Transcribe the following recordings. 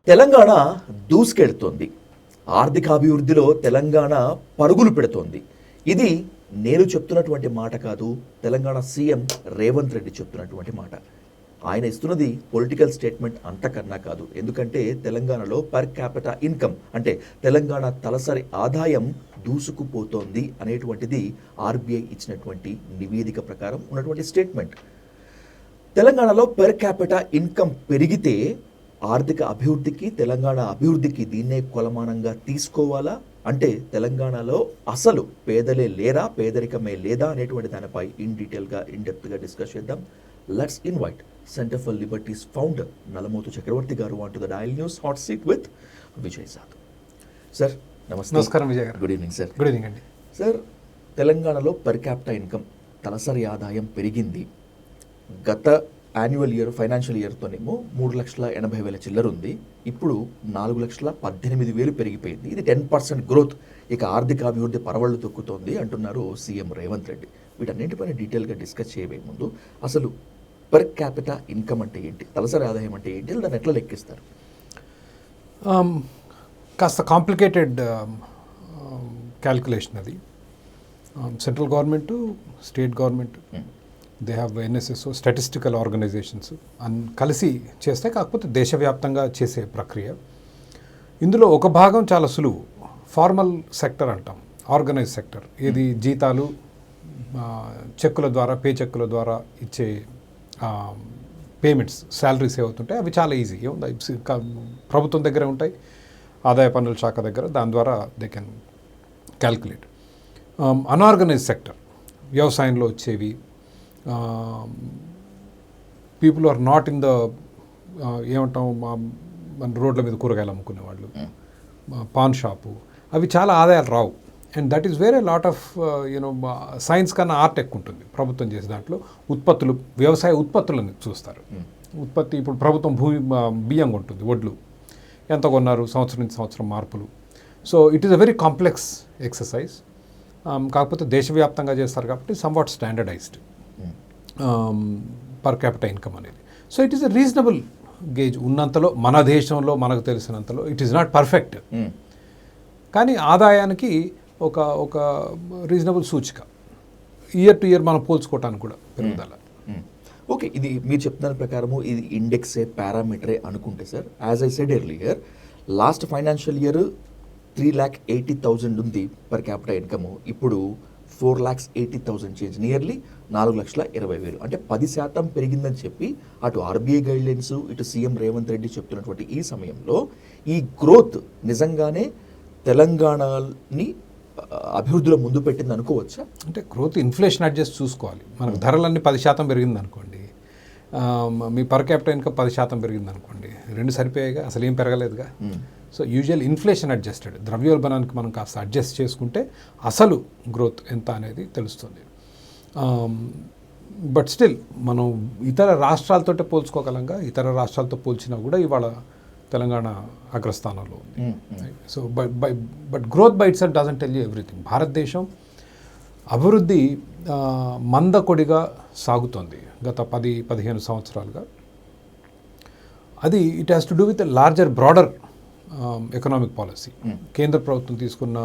తెలంగాణ దూసుకెడుతోంది. ఆర్థికాభివృద్ధిలో తెలంగాణ పరుగులు పెడుతోంది. ఇది నేను చెప్తున్నటువంటి మాట కాదు, తెలంగాణ సీఎం రేవంత్ రెడ్డి చెప్తున్నటువంటి మాట. ఆయన ఇస్తున్నది పొలిటికల్ స్టేట్మెంట్ అంతకన్నా కాదు. ఎందుకంటే తెలంగాణలో పర్ క్యాపిటా ఇన్కమ్ అంటే తెలంగాణ తలసరి ఆదాయం దూసుకుపోతోంది అనేటువంటిది ఆర్బీఐ ఇచ్చినటువంటి నివేదిక ప్రకారం ఉన్నటువంటి స్టేట్మెంట్. తెలంగాణలో పర్ క్యాపిటా ఇన్కమ్ పెరిగితే ఆర్థిక అభివృద్ధికి, తెలంగాణ అభివృద్ధికి దీన్నే కొలమానంగా తీసుకోవాలా? అంటే తెలంగాణలో అసలు పేదలే లేరా, పేదరికమే లేదా అనేటువంటి దానిపై ఇన్ డీటెయిల్గా, ఇన్ డెప్త్గా డిస్కస్ చేద్దాం. Let's invite centre for liberties founder Nalamothu Chakravarthi garu on to the dial news hot seat with Vijay Sadhu. Sir నమస్తే. నమస్కారం Vijay garu. Good evening sir. Good evening అండి. సార్, తెలంగాణలో పర్ క్యాపిటా ఇన్కమ్ తలసరి ఆదాయం పెరిగింది. గత యాన్యువల్ ఇయర్ ఫైనాన్షియల్ ఇయర్తోనేమో 3,80,000 చిల్లర ఉంది. ఇప్పుడు 4,18,000 పెరిగిపోయింది. ఇది 10% గ్రోత్. ఇక ఆర్థిక అభివృద్ధి పరవళ్లు తొక్కుతోంది అంటున్నారు సీఎం రేవంత్ రెడ్డి. వీటన్నింటిపైన డీటెయిల్గా డిస్కస్ చేయబోయే ముందు అసలు పర్ క్యాపిటా ఇన్కమ్ అంటే ఏంటి, తలసరి ఆదాయం అంటే ఏంటి, దాన్ని ఎట్లా లెక్కిస్తారు? కాస్త కాంప్లికేటెడ్ క్యాల్కులేషన్ అది. Central government, state government, they have NSSO, statistical organisations కలిసి చేస్తే, కాకపోతే దేశవ్యాప్తంగా చేసే ప్రక్రియ. ఇందులో ఒక భాగం చాలా సులువు, ఫార్మల్ సెక్టర్ అంటాం, ఆర్గనైజ్ సెక్టర్. ఇది జీతాలు, చెక్కుల ద్వారా, పే చెక్కుల ద్వారా ఇచ్చే పేమెంట్స్, శాలరీస్ ఏవవుతుంటాయి అవి చాలా ఈజీ. ప్రభుత్వం దగ్గర ఉంటాయి, ఆదాయ పన్నుల శాఖ దగ్గర, దాని ద్వారా they can calculate. Unorganise sector, వ్యవసాయంలో వచ్చేవి, people are not in the ఏమంటాం, మన రోడ్ల మీద కూరగాయలు అమ్ముకునే వాళ్ళు, పాన్ షాపు, అవి చాలా ఆదాయాలు రావు. అండ్ దట్ ఈస్ వేరే లాట్ ఆఫ్ సైన్స్ కన్నా ఆర్ట్ ఎక్కువ ఉంటుంది ప్రభుత్వం చేసే దాంట్లో. ఉత్పత్తులు, వ్యవసాయ ఉత్పత్తులను చూస్తారు. ఉత్పత్తి, ఇప్పుడు ప్రభుత్వం బియ్యం ఉంటుంది, వడ్లు ఎంత కొన్నారు, సంవత్సరం నుంచి సంవత్సరం మార్పులు. So it is a very complex exercise. కాకపోతే దేశవ్యాప్తంగా చేస్తారు కాబట్టి somewhat standardised per capita income అనేది. So it is a reasonable gauge ఉన్నంతలో, మన దేశంలో మనకు తెలిసినంతలో. ఇట్ ఈస్ నాట్ పర్ఫెక్ట్, కానీ ఆదాయానికి ఒక రీజనబుల్ సూచిక. ఇయర్ టు ఇయర్ మనం పోల్చుకోవటానికి కూడా పెరుగుదల. ఓకే, ఇది మీరు చెప్తున్న ప్రకారము ఇది ఇండెక్సే, పారామీటరే అనుకుంటే sir, as I said earlier, last financial year 3,80,000 ఉంది పర్ క్యాపిటా ఇన్కమ్. ఇప్పుడు 4,80,000 చేంజ్, నియర్లీ 4,20,000. అంటే 10% పెరిగిందని చెప్పి అటు ఆర్బీఐ గైడ్లైన్స్, ఇటు సీఎం రేవంత్ రెడ్డి చెప్తున్నటువంటి ఈ సమయంలో ఈ గ్రోత్ నిజంగానే తెలంగాణని అభివృద్ధిలో ముందు పెట్టింది అనుకోవచ్చా? అంటే గ్రోత్ ఇన్ఫ్లేషన్ అడ్జస్ట్ చూసుకోవాలి. మనకు ధరలన్నీ 10% పెరిగింది అనుకోండి, మీ పర్ క్యాపిటల్ ఇన్కమ్ 10% పెరిగింది అనుకోండి, రెండు సరిపోయాయిగా, అసలు ఏం పెరగలేదుగా. సో యూజువల్ ఇన్ఫ్లేషన్ అడ్జస్టెడ్, ద్రవ్యోల్బణానికి మనం కాస్త అడ్జస్ట్ చేసుకుంటే అసలు గ్రోత్ ఎంత అనేది తెలుస్తుంది. బట్ స్టిల్ మనం ఇతర రాష్ట్రాలతో పోల్చుకోగలంగా, ఇతర రాష్ట్రాలతో పోల్చినా కూడా ఇవాళ తెలంగాణ అగ్రస్థానంలో ఉంది. So but growth by itself doesn't tell you everything. భారతదేశం అభివృద్ధి మందకొడిగా సాగుతోంది గత 10-15 సంవత్సరాలుగా. అది it has to do with a larger, broader economic policy. కేంద్ర ప్రభుత్వం తీసుకున్న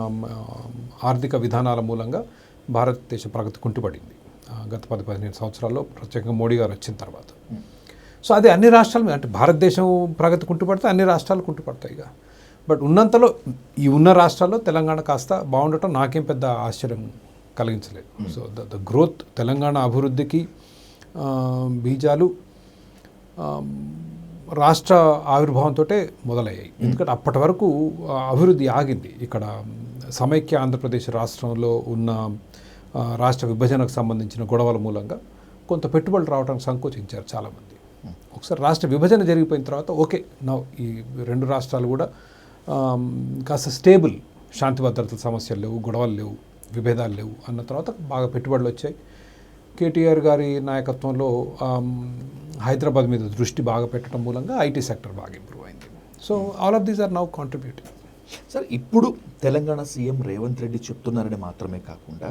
ఆర్థిక విధానాల మూలంగా భారతదేశ ప్రగతి కుంటుపడింది గత 10-15 సంవత్సరాల్లో, ప్రత్యేకంగా మోడీ గారు వచ్చిన తర్వాత. సో అది అన్ని రాష్ట్రాలు, అంటే భారతదేశం ప్రగతి కుంటుపడితే అన్ని రాష్ట్రాలు కుంటుపడతాయి ఇక. బట్ ఉన్నంతలో ఈ ఉన్న రాష్ట్రాల్లో తెలంగాణ కాస్త బాగుండటం నాకేం పెద్ద ఆశ్చర్యం కలిగించలేదు. సో ద గ్రోత్, తెలంగాణ అభివృద్ధికి బీజాలు రాష్ట్ర ఆవిర్భావంతో మొదలయ్యాయి. ఎందుకంటే అప్పటి వరకు అభివృద్ధి ఆగింది. ఇక్కడ సమైక్య ఆంధ్రప్రదేశ్ రాష్ట్రంలో ఉన్న రాష్ట్ర విభజనకు సంబంధించిన గొడవల మూలంగా కొంత పెట్టుబడులు రావడానికి సంకోచించారు చాలామంది. ఒకసారి రాష్ట్ర విభజన జరిగిపోయిన తర్వాత ఓకే, నా ఈ రెండు రాష్ట్రాలు కూడా కాస్త స్టేబుల్, శాంతి భద్రతల సమస్యలు లేవు, గొడవలు లేవు, విభేదాలు లేవు అన్న తర్వాత బాగా పెట్టుబడులు వచ్చాయి. కేటీఆర్ గారి నాయకత్వంలో హైదరాబాద్ మీద దృష్టి బాగా పెట్టడం మూలంగా ఐటీ సెక్టర్ బాగా ఇంప్రూవ్ అయింది. So all of these are now contributing. Sir, ఇప్పుడు తెలంగాణ సీఎం రేవంత్ రెడ్డి చెప్తున్నారని మాత్రమే కాకుండా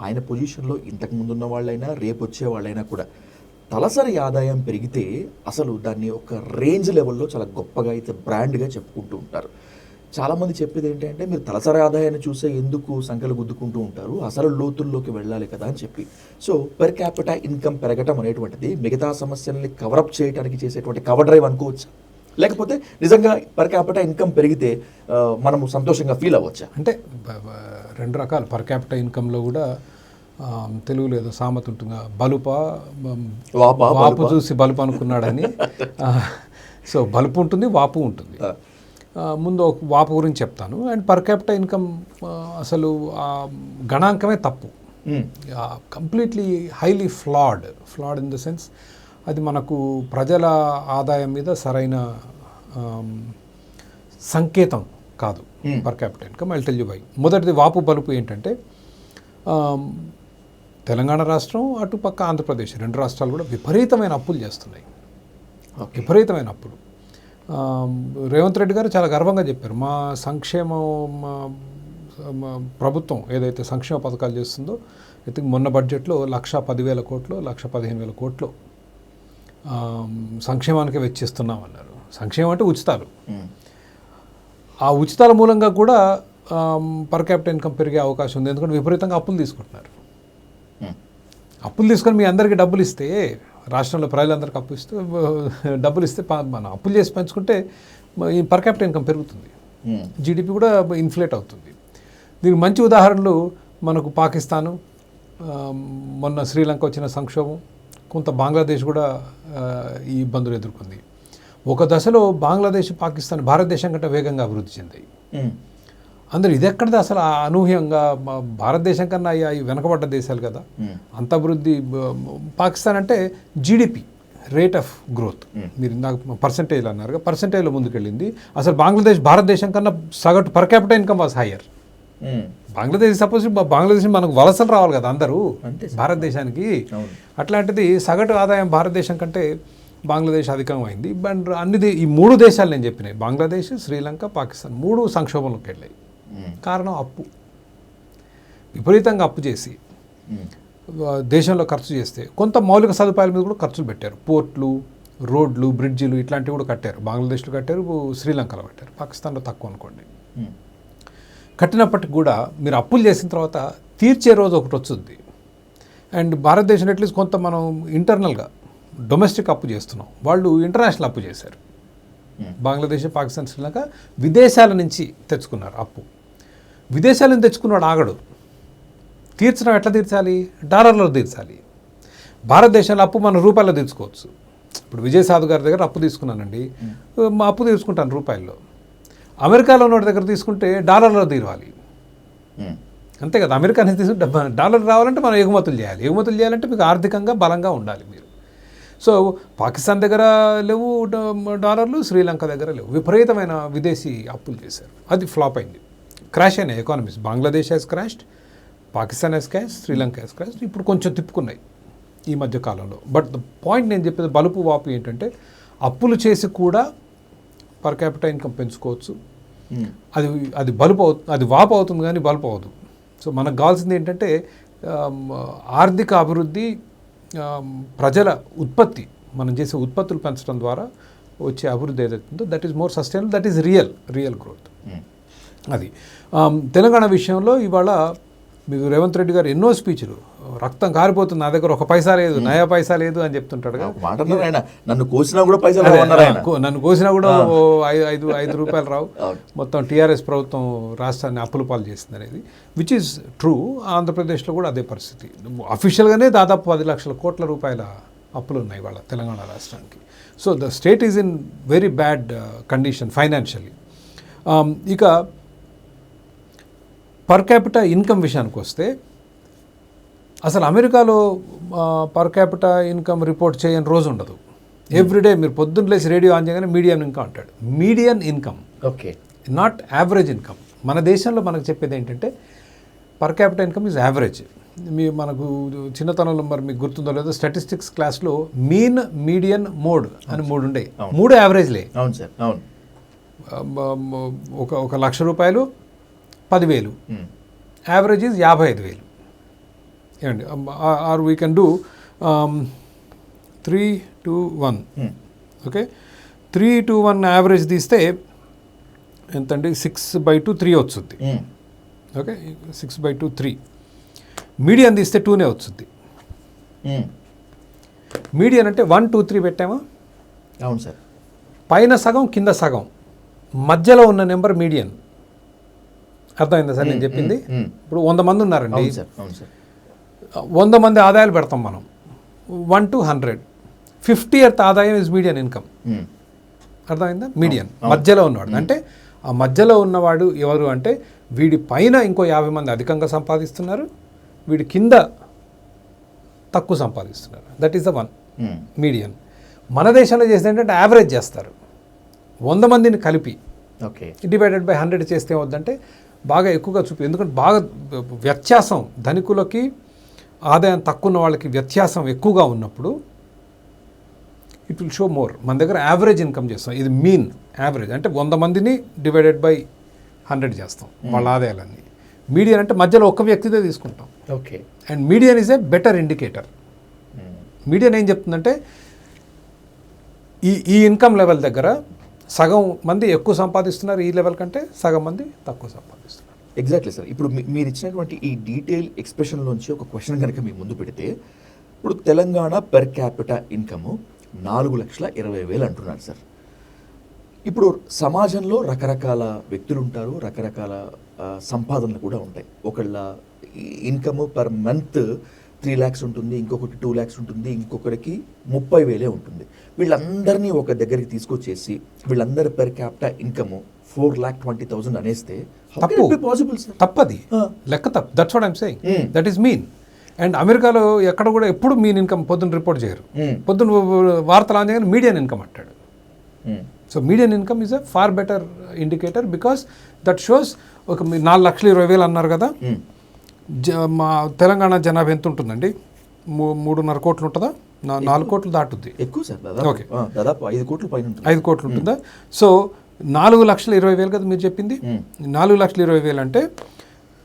ఆయన పొజిషన్లో ఇంతకు ముందు ఉన్న వాళ్ళైనా రేపు వచ్చే వాళ్ళైనా కూడా తలసరి ఆదాయం పెరిగితే అసలు దాన్ని ఒక రేంజ్ లెవెల్లో చాలా గొప్పగా అయితే బ్రాండ్గా చెప్పుకుంటూ ఉంటారు. చాలామంది చెప్పేది ఏంటంటే మీరు తలసరి ఆదాయాన్ని చూసే ఎందుకు సంఖ్యలు గుద్దుకుంటూ ఉంటారు, అసలు లోతుల్లోకి వెళ్ళాలి కదా అని చెప్పి. సో పెర్ క్యాపిటల్ ఇన్కమ్ పెరగటం అనేటువంటిది మిగతా సమస్యల్ని కవరప్ చేయడానికి చేసేటువంటి కవర్ డ్రైవ్ అనుకోవచ్చా, లేకపోతే నిజంగా పర్ క్యాపిటల్ ఇన్కమ్ పెరిగితే మనము సంతోషంగా ఫీల్ అవ్వచ్చా? అంటే రెండు రకాలు పర్ క్యాపిటల్ ఇన్కంలో కూడా తెలుగులో ఏదో సామెత ఉంటుంది, వాపు చూసి బలుపు అనుకున్నాడని. సో బలుపు ఉంటుంది, వాపు ఉంటుంది. ముందు ఒక వాపు గురించి చెప్తాను. అండ్ పర్ క్యాపిటల్ ఇన్కమ్ అసలు గణాంకమే తప్పు, completely highly flawed in the sense అది మనకు ప్రజల ఆదాయం మీద సరైన సంకేతం కాదు. Per capital income I'll tell you why. మొదటిది వాపు బలుపు ఏంటంటే తెలంగాణ రాష్ట్రం అటుపక్క ఆంధ్రప్రదేశ్ రెండు రాష్ట్రాలు కూడా విపరీతమైన అప్పులు చేస్తున్నాయి, విపరీతమైన అప్పులు. రేవంత్ రెడ్డి గారు చాలా గర్వంగా చెప్పారు, మా ప్రభుత్వం ఏదైతే సంక్షేమ పథకాలు చేస్తుందో అయితే మొన్న బడ్జెట్లో 1,10,000 కోట్లు 1,15,000 కోట్లు సంక్షేమానికి వెచ్చిస్తున్నామన్నారు. సంక్షేమం అంటే ఉచితాలు. ఆ ఉచితాల మూలంగా కూడా పర్ క్యాపిటల్ ఇన్కమ్ పెరిగే అవకాశం ఉంది, ఎందుకంటే విపరీతంగా అప్పులు తీసుకుంటున్నారు. అప్పులు తీసుకొని మీ అందరికీ డబ్బులు ఇస్తే, రాష్ట్రంలో ప్రజలందరికీ అప్పు ఇస్తే డబ్బులు ఇస్తే మనం అప్పులు చేసి పెంచుకుంటే ఈ పర్ క్యాపిటల్ ఇన్కమ్ పెరుగుతుంది, జీడిపి కూడా ఇన్ఫ్లేట్ అవుతుంది. దీనికి మంచి ఉదాహరణలు మనకు పాకిస్తాను, మొన్న శ్రీలంక వచ్చిన సంక్షోభం, కొంత బంగ్లాదేశ్ కూడా ఈ ఇబ్బందులు ఎదుర్కొంది. ఒక దశలో బంగ్లాదేశ్ పాకిస్తాన్ భారతదేశం కంటే వేగంగా అభివృద్ధి చెందాయి. అందరూ ఇది ఎక్కడిది అసలు అనూహ్యంగా భారతదేశం కన్నా అవి వెనకబడ్డ దేశాలు కదా, అంత అభివృద్ధి. పాకిస్తాన్ అంటే జీడిపి రేట్ ఆఫ్ గ్రోత్, మీరు నాకు పర్సంటేజ్ అన్నారు, పర్సంటేజ్లో ముందుకెళ్ళింది. అసలు భారతదేశం కన్నా సగటు per capital income was higher. Bangladesh suppose Bangladesh మనకు వలసలు రావాలి కదా అందరూ భారతదేశానికి, అట్లాంటిది సగటు ఆదాయం భారతదేశం కంటే బంగ్లాదేశ్ అధికమైంది. అండ్ ఈ మూడు దేశాలు నేను చెప్పినాయి, బంగ్లాదేశ్, శ్రీలంక, పాకిస్తాన్, మూడు సంక్షోభంలోకి వెళ్ళాయి. కారణం అప్పు. విపరీతంగా అప్పు చేసి దేశంలో ఖర్చు చేస్తే కొంత మౌలిక సదుపాయాల మీద కూడా ఖర్చులు పెట్టారు. పోర్ట్లు, రోడ్లు, బ్రిడ్జిలు ఇట్లాంటివి కూడా కట్టారు. బంగ్లాదేశ్లో కట్టారు, శ్రీలంకలో కట్టారు, పాకిస్తాన్లో తక్కువ అనుకోండి. కట్టినప్పటికి కూడా మీరు అప్పులు చేసిన తర్వాత తీర్చే రోజు ఒకటి వస్తుంది. అండ్ భారతదేశం అట్లీస్ట్ కొంత మనం ఇంటర్నల్గా డొమెస్టిక్ అప్పు చేస్తున్నాం, వాళ్ళు ఇంటర్నేషనల్ అప్పు చేశారు. బంగ్లాదేశ్, పాకిస్తాన్, శ్రీలంక విదేశాల నుంచి తెచ్చుకున్నారు అప్పు. విదేశాల నుంచి తెచ్చుకున్నాడు ఆగడు, తీర్చడం ఎట్లా తీర్చాలి, డాలర్లో తీర్చాలి. భారతదేశంలో అప్పు మనం రూపాయల్లో తీర్చుకోవచ్చు. ఇప్పుడు విజయసాధు గారి దగ్గర అప్పు తీసుకున్నానండి, మా అప్పు తీసుకుంటాను రూపాయల్లో. అమెరికాలో ఉన్న దగ్గర తీసుకుంటే డాలర్లో తీరాలి, అంతే కదా. అమెరికా నుంచి తీసుకుంటే డాలర్ రావాలంటే మనం ఎగుమతులు చేయాలి. ఎగుమతులు చేయాలంటే మీకు ఆర్థికంగా బలంగా ఉండాలి మీరు. సో పాకిస్తాన్ దగ్గర లేవు డాలర్లు, శ్రీలంక దగ్గర లేవు. విపరీతమైన విదేశీ అప్పులు చేశారు, అది ఫ్లాప్ అయింది. క్రాష్ అయినాయి economies. Bangladesh has crashed, Pakistan has crash, Sri Lanka has crashed. ఇప్పుడు కొంచెం తిప్పుకున్నాయి ఈ మధ్య కాలంలో. బట్ ద పాయింట్ నేను చెప్పేది బలుపు వాపు ఏంటంటే అప్పులు చేసి కూడా పర్ క్యాపిటల్ ఇన్కమ్ పెంచుకోవచ్చు. అది బలుపు అది వాపు అవుతుంది కానీ బలుపు అవుతుంది. సో మనకు కావాల్సింది ఏంటంటే ఆర్థిక అభివృద్ధి, ప్రజల ఉత్పత్తి, మనం చేసే ఉత్పత్తులు పెంచడం ద్వారా వచ్చే అభివృద్ధి ఏదైతుందో that is more sustainable, that is real growth. అది తెలంగాణ విషయంలో ఇవాళ మీకు రేవంత్ రెడ్డి గారు ఎన్నో స్పీచ్లు, రక్తం కారిపోతుంది, నా దగ్గర ఒక పైసా లేదు, నయా పైసా లేదు అని చెప్తుంటాడు. నన్ను కోసినా కూడా పైసా, నన్ను కోసినా కూడా 5 రూపాయలు రావు. మొత్తం టీఆర్ఎస్ ప్రభుత్వం రాష్ట్రాన్ని అప్పుల పాలు చేస్తుంది అనేది విచ్ ఈజ్ ట్రూ. ఆంధ్రప్రదేశ్లో కూడా అదే పరిస్థితి. అఫీషియల్గానే దాదాపు 10 లక్షల కోట్ల రూపాయల అప్పులు ఉన్నాయి వాళ్ళ తెలంగాణ రాష్ట్రానికి. So the state is in very bad condition financially. ఇక పర్ క్యాపిటల్ ఇన్కమ్ విషయానికి వస్తే అసలు అమెరికాలో పర్ క్యాపిటల్ ఇన్కమ్ రిపోర్ట్ చేయని రోజు ఉండదు. ఎవ్రీడే మీరు పొద్దున్న లేచి రేడియో ఆన్ చేయగానే మీడియం ఇన్కమ్ అంటాడు. Median income, okay, not average income. మన దేశంలో మనకు చెప్పేది ఏంటంటే per capital income is average. మనకు చిన్నతనంలో మరి మీకు గుర్తుందో లేదో స్టాటిస్టిక్స్ క్లాస్లో మీన్, మీడియన్, మోడ్ అని 3 ఉండే. 3 యావరేజ్లే. అవును సార్, అవును. ఒక ₹1,00,000 10,000, యావరేజ్ ఈజ్ 55,000. ఏమండి, are we can do 3-2-1 okay 3-2-1 average తీస్తే ఎంతండి 6/2 3 వస్తుంది ఓకే 6/2 3 మీడియన్ తీస్తే 2నే వస్తుంది మీడియన్ అంటే 1 2 3 పెట్టామా అవును సార్ పైన సగం కింద సగం మధ్యలో ఉన్న నెంబర్ మీడియన్ అర్థమైందా సార్ నేను చెప్పింది ఇప్పుడు 100 మంది ఉన్నారండి అవును సార్ అవును సార్ 100 మంది ఆదాయాలు పెడతాం మనం 1 to 100 50th ఆదాయం ఇస్ మీడియన్ ఇన్కమ్ అర్థమైందా మీడియన్ మధ్యలో ఉన్నవాడు అంటే ఆ మధ్యలో ఉన్నవాడు ఎవరు అంటే వీడి పైన ఇంకో 50 మంది అధికంగా సంపాదిస్తున్నారు వీడి కింద తక్కువ సంపాదిస్తున్నారు that is the one median మన దేశంలో చేస్తే ఏంటంటే యావరేజ్ చేస్తారు 100 మందిని కలిపి ఓకే డివైడెడ్ బై 100 చేస్తే ఏమవుద్దంటే బాగా ఎక్కువగా ఎందుకంటే బాగా వ్యత్యాసం ధనికులకి ఆదాయం తక్కువ ఉన్న వాళ్ళకి వ్యత్యాసం ఎక్కువగా ఉన్నప్పుడు ఇట్ విల్ షో మోర్ మన దగ్గర యావరేజ్ ఇన్కమ్ చేస్తాం ఇది మీన్ యావరేజ్ అంటే 100 మందిని డివైడెడ్ బై 100 చేస్తాం వాళ్ళ ఆదాయాలన్నీ మీడియన్ అంటే మధ్యలో ఒక్క వ్యక్తిదే తీసుకుంటాం okay and median is a better indicator median ఏం చెప్తుందంటే ఈ ఇన్కమ్ లెవెల్ దగ్గర సగం మంది ఎక్కువ సంపాదిస్తున్నారు ఈ లెవెల్ కంటే సగం మంది తక్కువ సంపాదిస్తున్నారు ఎగ్జాక్ట్లీ సార్ ఇప్పుడు మీరు ఇచ్చినటువంటి ఈ డీటెయిల్ ఎక్స్ప్రెషన్లోంచి ఒక క్వశ్చన్ కనుక మీ ముందు పెడితే ఇప్పుడు తెలంగాణ పెర్ క్యాపిటా ఇన్కమ్ 4,20,000 అంటున్నారు సార్ ఇప్పుడు సమాజంలో రకరకాల వ్యక్తులు ఉంటారు రకరకాల సంపాదనలు కూడా ఉంటాయి ఒకళ్ళ ఇన్కమ్ పర్ మంత్ 3 lakhs ఉంటుంది ఇంకొకటి 2 lakhs ఉంటుంది ఇంకొకరికి 30,000 ఉంటుంది వీళ్ళందరినీ ఒక దగ్గరికి తీసుకొచ్చేసి వీళ్ళందరి పెర్ క్యాపిటా ఇన్కమ్ 4,20,000 అనేస్తే తప్పు పాసిబుల్ సార్ తప్పది లెక్క తప్పు that's what I'm saying that is mean and అమెరికాలో ఎక్కడ కూడా ఎప్పుడు మీన్ ఇన్కమ్ పొద్దున్న రిపోర్ట్ చేయరు పొద్దున్న వార్తలు ఆంధ్ర మీడియన్ ఇన్కమ్ అంటాడు so median income is a far better indicator because that shows ఒక 4,20,000 అన్నారు కదా మా తెలంగాణ జనాభా ఎంత ఉంటుందండి 3.5 కోట్లు ఉంటుందా 4 కోట్లు దాటుద్ది ఎక్కువ సార్ ఓకే దాదాపు 5 కోట్ల పైన ఉంటుంది 5 కోట్లు ఉంటుందా సో 4,20,000 కదా మీరు చెప్పింది 4,20,000 అంటే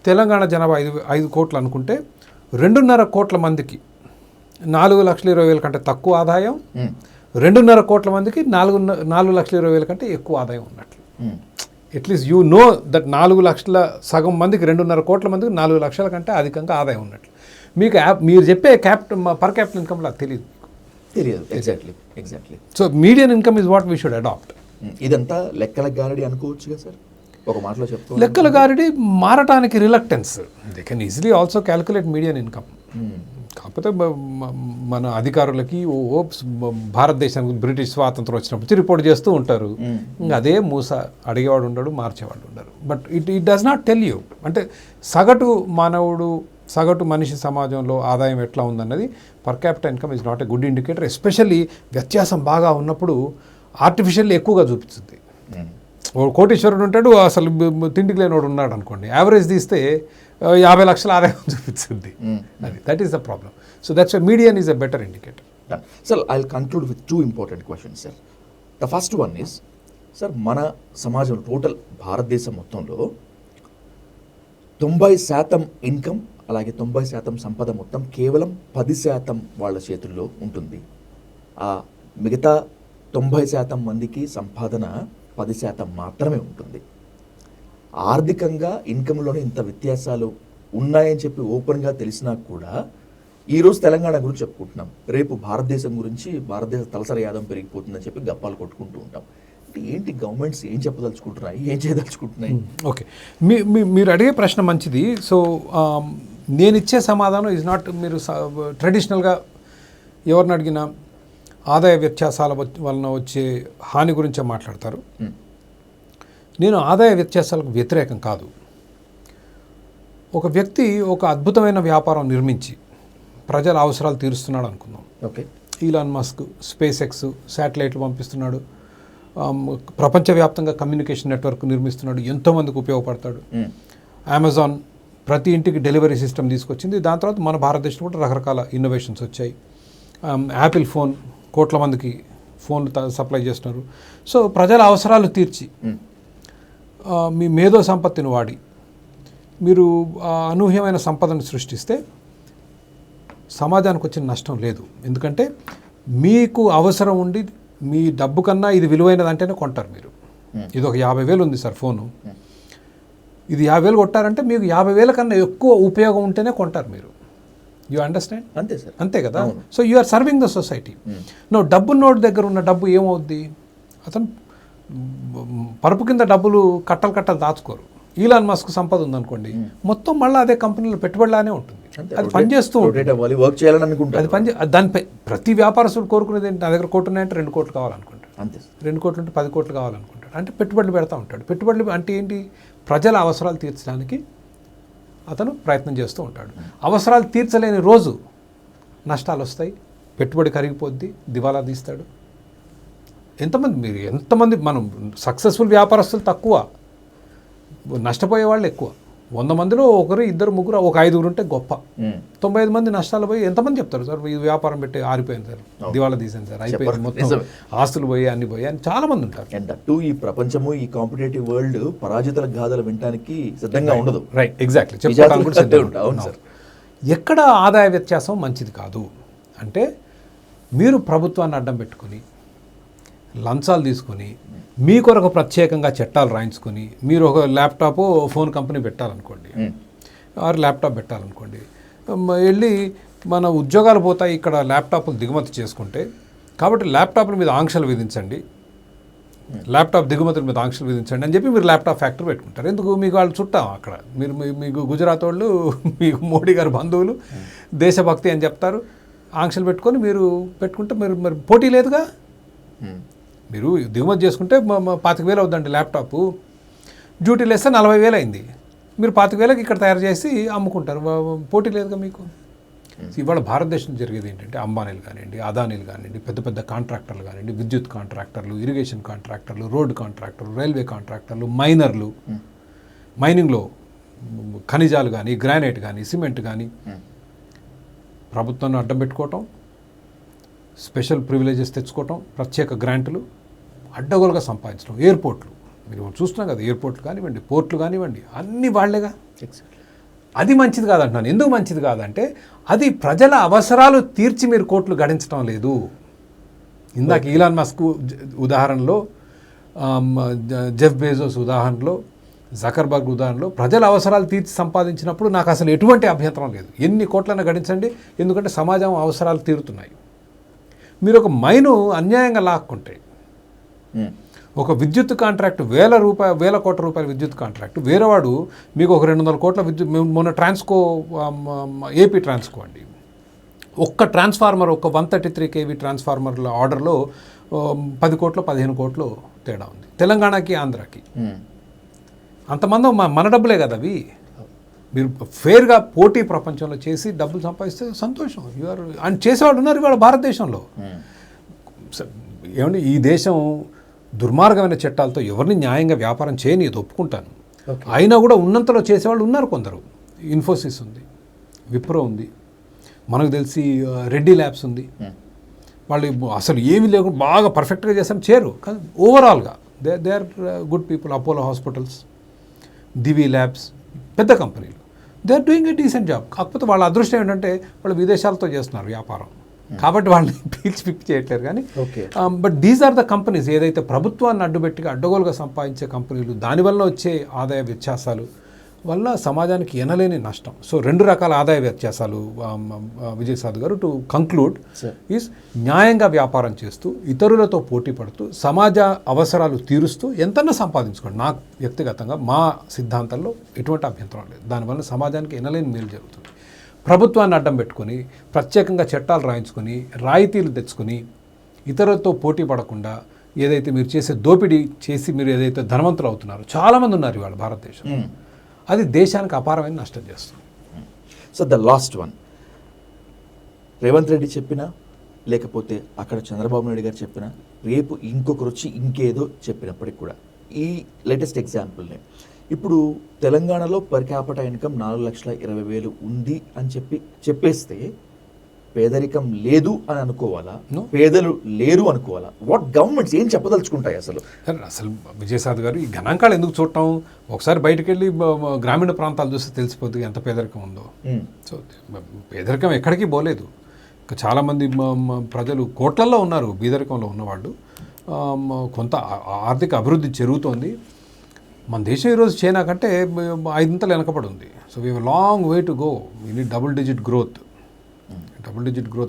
తెలంగాణ జనాభా 5 కోట్లు అనుకుంటే 2.5 కోట్ల మందికి 4,20,000 కంటే తక్కువ ఆదాయం 2.5 కోట్ల మందికి 4,20,000 కంటే ఎక్కువ ఆదాయం ఉన్నట్లు అట్లీస్ట్ యూ నో దట్ 4 లక్షల సగం మందికి 2.5 కోట్ల మందికి 4 లక్షల కంటే అధికంగా ఆదాయం ఉన్నట్లు మీకు మీరు చెప్పే పర్ క్యాపిటల్ ఇన్కమ్ నాకు తెలియదు exactly so median income is what we should adopt ఇదంతా లెక్కల గారడి అనుకోవచ్చుగా సార్ ఒక మాటలో చెప్తాను లెక్కల గారడి మారటానికి reluctance they can easily also calculate median income కాకపోతే మన అధికారులకి భారతదేశానికి బ్రిటిష్ స్వాతంత్రం వచ్చినప్పుడు రిపోర్ట్ చేస్తూ ఉంటారు ఇంకా అదే మూస అడిగేవాడు ఉండడు మార్చేవాడు ఉండరు but it does not tell you అంటే సగటు మానవుడు సగటు మనిషి సమాజంలో ఆదాయం ఎట్లా ఉందన్నది per capital income is not a good indicator especially వ్యత్యాసం బాగా ఉన్నప్పుడు ఆర్టిఫిషియల్లీ ఎక్కువగా చూపిస్తుంది కోటీశ్వరుడు ఉంటాడు అసలు తిండికి లేనివాడు ఉన్నాడు అనుకోండి యావరేజ్ తీస్తే 50 లక్షల ఆదాయం చూపిస్తుంది అది that is the problem so that's median is a better indicator sir I will conclude with 2 important questions sir the first one is sir మన సమాజం టోటల్ భారతదేశం మొత్తంలో 90% ఇన్కమ్ అలాగే 90% సంపద మొత్తం కేవలం 10% వాళ్ళ చేతుల్లో ఉంటుంది ఆ మిగతా 90% మందికి సంపాదన 10% మాత్రమే ఉంటుంది ఆర్థికంగా ఇన్కమ్లోనే ఇంత వ్యత్యాసాలు ఉన్నాయని చెప్పి ఓపెన్గా తెలిసినా కూడా ఈరోజు తెలంగాణ గురించి చెప్పుకుంటున్నాం రేపు భారతదేశం గురించి భారతదేశ తలసరి ఆదాయం పెరిగిపోతుందని చెప్పి గప్పాలు కొట్టుకుంటూ ఉంటాం అంటే ఏంటి గవర్నమెంట్స్ ఏం చెప్పదలుచుకుంటున్నాయి ఏం చేయదలుచుకుంటున్నాయి ఓకే మీరు అడిగే ప్రశ్న మంచిది సో నేను ఇచ్చే సమాధానం ఈజ్ నాట్ మీరు ట్రెడిషనల్గా ఎవరిని అడిగినా ఆదాయ వ్యత్యాసాల వలన వచ్చే హాని గురించే మాట్లాడతారు నేను ఆదాయ వ్యత్యాసాలకు వ్యతిరేకం కాదు ఒక వ్యక్తి ఒక అద్భుతమైన వ్యాపారం నిర్మించి ప్రజల అవసరాలు తీరుస్తున్నాడు అనుకుందాం okay Elon Musk space X శాటిలైట్లు పంపిస్తున్నాడు ప్రపంచవ్యాప్తంగా కమ్యూనికేషన్ నెట్వర్క్ నిర్మిస్తున్నాడు ఎంతోమందికి ఉపయోగపడతాడు అమెజాన్ ప్రతి ఇంటికి డెలివరీ సిస్టమ్ తీసుకొచ్చింది దాని తర్వాత మన భారతదేశంలో కూడా రకరకాల ఇన్నోవేషన్స్ వచ్చాయి యాపిల్ ఫోన్ కోట్ల మందికి ఫోన్లు సప్లై చేస్తున్నారు సో ప్రజల అవసరాలు తీర్చి మీ మేధో సంపత్తిని వాడి మీరు అనూహ్యమైన సంపదను సృష్టిస్తే సమాజానికి వచ్చిన నష్టం లేదు ఎందుకంటే మీకు అవసరం ఉండి మీ డబ్బు కన్నా ఇది విలువైనది అంటేనే కొంటారు మీరు. ఇది ఒక 50,000 ఉంది సార్ ఫోను, ఇది 50,000 కొట్టారంటే మీకు 50,000 కన్నా ఎక్కువ ఉపయోగం ఉంటేనే కొంటారు మీరు. You understand? అంతే సార్. అంతే కదా. So you are serving the society. డబ్బు నోట్ దగ్గర ఉన్న డబ్బు ఏమవుద్ది, అతను పరుపు కింద డబ్బులు కట్టలు కట్టలు దాచుకోరు. ఈలాన్ మస్క్ సంపద ఉందనుకోండి, మొత్తం మళ్ళీ అదే కంపెనీలో పెట్టుబడిలానే ఉంటుంది. అది పనిచేస్తూ ఉంటుంది, వర్క్ చేయాలని అనుకుంటారు. అది దానిపై ప్రతి వ్యాపారస్తుడు కోరుకునేది ఏంటి, నా దగ్గర కోటి ఉన్నాయంటే 2 కోట్లు కావాలనుకుంటాడు, అంతే. 2 కోట్లు ఉంటే 10 కోట్లు కావాలనుకుంటాడు. అంటే పెట్టుబడులు పెడతా ఉంటాడు. పెట్టుబడులు అంటే ఏంటి, ప్రజల అవసరాలు తీర్చడానికి అతను ప్రయత్నం చేస్తూ ఉంటాడు. అవసరాలు తీర్చలేని రోజు నష్టాలు వస్తాయి, పెట్టుబడి కరిగిపోద్ది, దివాలా తీస్తాడు. ఎంతమంది మనం సక్సెస్ఫుల్ వ్యాపారస్తులు తక్కువ, నష్టపోయే వాళ్ళు ఎక్కువ. 100 మందిలో 1, 2, 3, ఒక 5 ఉంటే గొప్ప. 95 మంది నష్టాలు పోయి ఎంతమంది చెప్తారు సార్, ఈ వ్యాపారం పెట్టి ఆరిపోయింది సార్, దివాలా తీసాను సార్, అయిపోయింది మొత్తం, ఆస్తులు పోయి అన్ని పోయి అని చాలా మంది ఉంటారు. అండ్ అటు ఈ ప్రపంచము, ఈ కాంపిటేటివ్ వరల్డ్ పరాజితుల గాథలు వినడానికి సిద్ధంగా ఉండదు. Right, exactly. అవును సార్. ఎక్కడ ఆదాయ వ్యత్యాసం మంచిది కాదు అంటే, మీరు ప్రభుత్వాన్ని అడ్డం పెట్టుకొని లంచాలు తీసుకొని మీ కొరకు ప్రత్యేకంగా చట్టాలు రాయించుకొని మీరు ఒక ల్యాప్టాప్ ఫోన్ కంపెనీ పెట్టాలనుకోండి, ఆరు ల్యాప్టాప్ పెట్టాలనుకోండి, వెళ్ళి మన ఉద్యోగాలు పోతాయి ఇక్కడ ల్యాప్టాప్లు దిగుమతి చేసుకుంటే, కాబట్టి ల్యాప్టాప్ల మీద ఆంక్షలు విధించండి, ల్యాప్టాప్ దిగుమతుల మీద ఆంక్షలు విధించండి అని చెప్పి మీరు ల్యాప్టాప్ ఫ్యాక్టరీ పెట్టుకుంటారు. ఎందుకు, మీకు వాళ్ళు చుట్టాం అక్కడ, మీకు గుజరాత్ వాళ్ళు, మీకు మోడీ గారి బంధువులు, దేశభక్తి అని చెప్తారు, ఆంక్షలు పెట్టుకొని మీరు పెట్టుకుంటే మరి పోటీ లేదుగా. మీరు దిగుమతి చేసుకుంటే 25,000 అవుతుందండి ల్యాప్టాప్, డ్యూటీలు వేస్తే 40,000 అయింది, మీరు 25,000కి ఇక్కడ తయారు చేసి అమ్ముకుంటారు, పోటీ లేదుగా మీకు. ఇవాళ భారతదేశం జరిగేది ఏంటంటే, అంబానీలు కానివ్వండి, అదానీలు కానివ్వండి, పెద్ద పెద్ద కాంట్రాక్టర్లు కానివ్వండి, విద్యుత్ కాంట్రాక్టర్లు, ఇరిగేషన్ కాంట్రాక్టర్లు, రోడ్డు కాంట్రాక్టర్లు, రైల్వే కాంట్రాక్టర్లు, మైనర్లు, మైనింగ్లో ఖనిజాలు కానీ, గ్రానైట్ కానీ, సిమెంట్ కానీ, ప్రభుత్వాన్ని అడ్డం పెట్టుకోవటం, స్పెషల్ ప్రివిలేజెస్ తెచ్చుకోవటం, ప్రత్యేక గ్రాంట్లు, అడ్డగోలుగా సంపాదించడం. ఎయిర్పోర్ట్లు మీరు చూస్తున్నాం కదా, ఎయిర్పోర్ట్లు కానివ్వండి, పోర్ట్లు కానివ్వండి, అన్నీ వాళ్లేగా. అది మంచిది కాదంటున్నాను. ఎందుకు మంచిది కాదంటే, అది ప్రజల అవసరాలు తీర్చి మీరు కోట్లు గడించడం లేదు. ఇందాక ఈలాన్ మస్క్ ఉదాహరణలో, జెఫ్ బెజోస్ ఉదాహరణలో, జకర్బర్గ్ ఉదాహరణలో ప్రజల అవసరాలు తీర్చి సంపాదించినప్పుడు నాకు అసలు ఎటువంటి అభ్యంతరం లేదు, ఎన్ని కోట్లైనా గడించండి, ఎందుకంటే సమాజం అవసరాలు తీరుతున్నాయి. మీరు ఒక మైను అన్యాయంగా లాక్కుంటే, ఒక విద్యుత్ కాంట్రాక్ట్ 1,000 కోట్ల రూపాయల విద్యుత్ కాంట్రాక్ట్ వేరేవాడు మీకు ఒక 200 కోట్ల విద్యుత్, మొన్న ట్రాన్స్కో, ఏపీ ట్రాన్స్కో అండి, ఒక్క ట్రాన్స్ఫార్మర్, ఒక 133 kV ట్రాన్స్ఫార్మర్ల ఆర్డర్లో 10 కోట్లు 15 కోట్లు తేడా ఉంది తెలంగాణకి, ఆంధ్రాకి. అంతమంది మన డబ్బులే కదా అవి. మీరు ఫేర్గా పోటీ ప్రపంచంలో చేసి డబ్బులు సంపాదిస్తే సంతోషం. అండ్ చేసేవాళ్ళు ఉన్నారు ఇవాళ భారతదేశంలో. ఏమండి, ఈ దేశం దుర్మార్గమైన చట్టాలతో ఎవరిని న్యాయంగా వ్యాపారం చేయని ఒప్పుకుంటాను, అయినా కూడా ఉన్నంతలో చేసేవాళ్ళు ఉన్నారు కొందరు. ఇన్ఫోసిస్ ఉంది, విప్రో ఉంది, మనకు తెలిసి రెడ్డి ల్యాబ్స్ ఉంది. వాళ్ళు అసలు ఏమీ లేకుండా బాగా పర్ఫెక్ట్గా చేస్తాను చేయరు, కానీ ఓవరాల్గా they are good people. Apollo hospitals, Divi labs, పెద్ద కంపెనీలు, they are doing a decent job. కాకపోతే వాళ్ళ అదృష్టం ఏంటంటే వాళ్ళు విదేశాలతో చేస్తున్నారు వ్యాపారం, కాబట్టి వాళ్ళని పిక్ చేయట్లేరు. కానీ but these are the companies, ఏదైతే ప్రభుత్వాన్ని అడ్డుపెట్టిగా అడ్డగోలుగా సంపాదించే కంపెనీలు, దానివల్ల వచ్చే ఆదాయ వ్యత్యాసాలు వల్ల సమాజానికి ఎనలేని నష్టం. సో 2 రకాల ఆదాయ వ్యత్యాసాలు, విజయసాద్ గారు, టు కంక్లూడ్ ఈజ్ న్యాయంగా వ్యాపారం చేస్తూ, ఇతరులతో పోటీ పడుతూ, సమాజ అవసరాలు తీరుస్తూ ఎంతన్నా సంపాదించుకోండి. నాకు వ్యక్తిగతంగా మా సిద్ధాంతంలో ఎటువంటి అభ్యంతరం లేదు. దానివల్ల సమాజానికి ఎనలేని మేలు జరుగుతుంది. ప్రభుత్వాన్ని అడ్డం పెట్టుకొని, ప్రత్యేకంగా చట్టాలు రాయించుకొని, రాయితీలు తెచ్చుకొని, ఇతరులతో పోటీ పడకుండా ఏదైతే మీరు చేసే దోపిడీ చేసి మీరు ఏదైతే ధనవంతులు అవుతున్నారో, చాలామంది ఉన్నారు ఇవాళ భారతదేశం, అది దేశానికి అపారమైన నష్టం చేస్తుంది. So the last one, Revanth Reddy చెప్పినా, లేకపోతే అక్కడ చంద్రబాబు నాయుడు గారు చెప్పినా, రేపు ఇంకొకరు వచ్చి ఇంకేదో చెప్పినప్పటికి కూడా, ఈ లేటెస్ట్ ఎగ్జాంపుల్ని, ఇప్పుడు తెలంగాణలో పర్ క్యాపిటల్ ఇన్కమ్ 4,20,000 ఉంది అని చెప్పేస్తే పేదరికం లేదు అని అనుకోవాలా, పేదలు లేరు అనుకోవాలా? వాట్ గవర్నమెంట్స్ ఏం చెప్పదలుచుకుంటాయి అసలు? అసలు విజయసాద్ గారు, ఈ గణాంకాలు ఎందుకు చూడటం? ఒకసారి బయటకు వెళ్ళి గ్రామీణ ప్రాంతాలు చూస్తే తెలిసిపోతుంది ఎంత పేదరికం ఉందో. సో పేదరికం ఎక్కడికి పోలేదు. ఇంకా చాలామంది ప్రజలు కోట్లల్లో ఉన్నారు బీదరికంలో ఉన్నవాళ్ళు. కొంత ఆర్థిక అభివృద్ధి జరుగుతోంది. మన దేశం ఈరోజు చైనా కంటే 5 వెనకబడి ఉంది. So we long way to go. We need double digit growth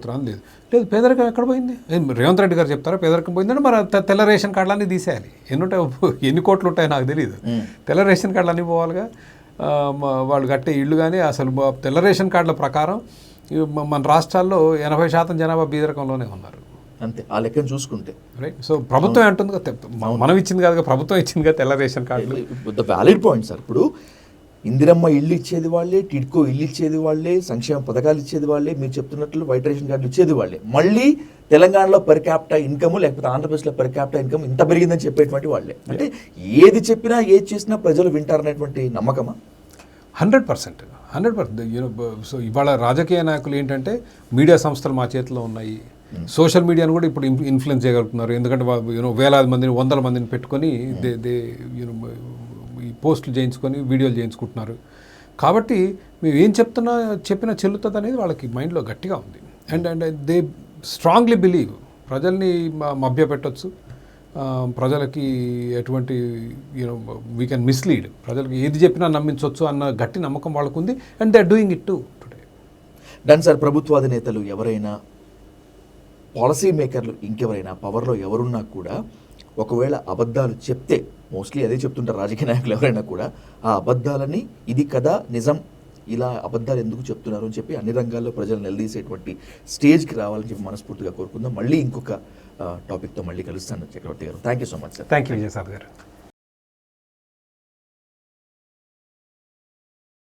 రాని లేదు. పేదరికం ఎక్కడ పోయింది? రేవంత్ రెడ్డి గారు చెప్తారా పేదరికం పోయిందంటే మరి తెల్ల రేషన్ కార్డులన్నీ తీసేయాలి. ఎన్ని కోట్లు ఉంటాయో నాకు తెలియదు. తెల్ల రేషన్ కార్డులు అన్నీ పోవాలిగా. వాళ్ళు కట్టే ఇళ్ళు కానీ అసలు తెల్ల రేషన్ కార్డుల ప్రకారం మన రాష్ట్రాల్లో 80% జనాభా బీదరికంలోనే ఉన్నారు. అంతే ఆ లెక్కను చూసుకుంటే. రైట్. సో ప్రభుత్వం అంటుంది కదా, మనం ఇచ్చింది కాదుగా, ప్రభుత్వం ఇచ్చింది కదా తెల్ల రేషన్ కార్డులు. The valid point sir. ఇప్పుడు ఇందిరమ్మ ఇల్లు ఇచ్చేది వాళ్ళే, టిడ్కో ఇల్లు ఇచ్చేది వాళ్ళే, సంక్షేమ పథకాలు ఇచ్చేది వాళ్ళే, మీరు చెప్తున్నట్లు వైట్ రేషన్ కార్డులు ఇచ్చేది వాళ్ళే. మళ్ళీ తెలంగాణలో పర్ క్యాపిటా ఇన్కమ్ లేకపోతే ఆంధ్రప్రదేశ్లో పర్ క్యాపిటా ఇన్కమ్ ఇంత పెరిగిందని చెప్పేటువంటి వాళ్ళే. అంటే ఏది చెప్పినా ఏది చేసినా ప్రజలు వింటారనేటువంటి నమ్మకమా? 100%. సో ఇవాళ రాజకీయ నాయకులు ఏంటంటే మీడియా సంస్థలు మా చేతిలో ఉన్నాయి, సోషల్ మీడియాను కూడా ఇప్పుడు ఇన్ఫ్లుయెన్స్ చేయగలుగుతున్నారు. ఎందుకంటే వేలాది మందిని 100 మందిని పెట్టుకొని ఈ పోస్టులు చేయించుకొని వీడియోలు చేయించుకుంటున్నారు. కాబట్టి మేము ఏం చెప్పినా చెల్లుతుంది అనేది వాళ్ళకి మైండ్లో గట్టిగా ఉంది. అండ్ దే స్ట్రాంగ్లీ బిలీవ్ ప్రజల్ని మభ్యపెట్టొచ్చు, ప్రజలకి ఎటువంటి వీ కెన్ మిస్లీడ్, ప్రజలకి ఏది చెప్పినా నమ్మించవచ్చు అన్న గట్టి నమ్మకం వాళ్ళకు ఉంది. And they are doing it to today. Done sir. ప్రభుత్వాధినేతలు ఎవరైనా, పాలసీ మేకర్లు ఇంకెవరైనా, పవర్లో ఎవరున్నా కూడా ఒకవేళ అబద్ధాలు చెప్తే, మోస్ట్లీ అదే చెప్తుంటారు రాజకీయ నాయకులు ఎవరైనా కూడా, ఆ అబద్ధాలని ఇది కదా నిజం, ఇలా అబద్ధాలు ఎందుకు చెప్తున్నారు అని చెప్పి అన్ని రంగాల్లో ప్రజలు నిలదీసేటువంటి స్టేజ్కి రావాలని చెప్పి మనస్ఫూర్తిగా కోరుకుందాం. మళ్ళీ ఇంకొక టాపిక్తో మళ్ళీ కలుస్తాను Chakravarthi garu. Thank you so much sir. Thank you Vijayasad గారు.